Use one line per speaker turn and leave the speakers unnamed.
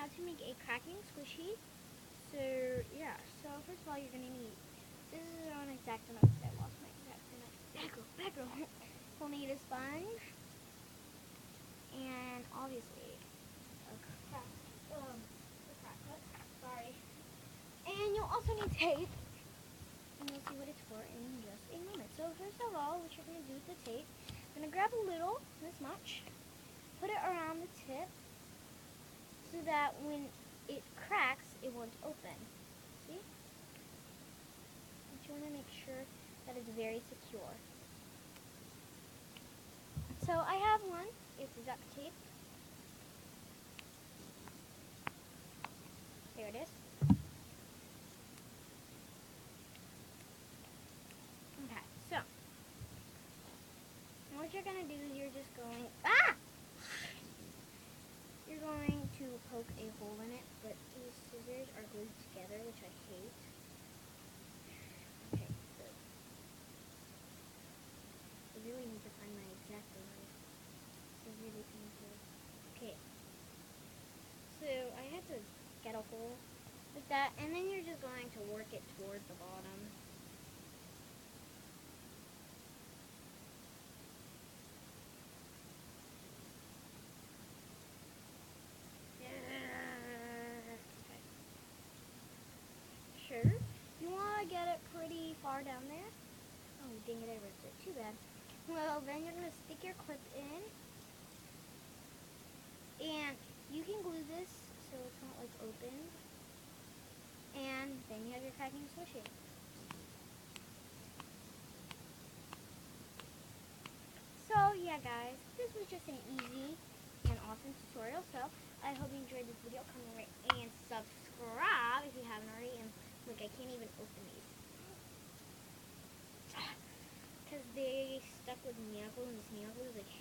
how to make a cracking squishy. So yeah, so first of all you're gonna need, this is an exact amount because I lost my exact amount. Back row. We'll need a sponge and obviously a crack hook. Sorry. And you'll also need tape. And you'll see what it's for in just a moment. So first of all, what you're gonna do with the tape, you're gonna grab a little, this much, put it around the tip so that when it cracks, it won't open. See? But you want to make sure that it's very secure. So I have one. It's duct tape. There it is. Okay, so what you're going to do is you're just going, you're going to poke a hole in it, but these scissors are glued together, which I hate. Okay, so I really need to find my exact knife. It's really painful. Okay, so I had to get a hole like that, and then you're just going to work it toward the bottom. Sure. You want to get it pretty far down there? Oh, dang it, I ripped it. Too bad. Well, then you're going to stick your clip in. And you can glue this so it's not, like, open. And then you have your cracking squishy. So, yeah, guys. This was just an easy and awesome tutorial. So, I hope you enjoyed this video. Comment, rate, and subscribe if you haven't already. And look, I can't even open these because they stuck with nail glue, and this nail glue is like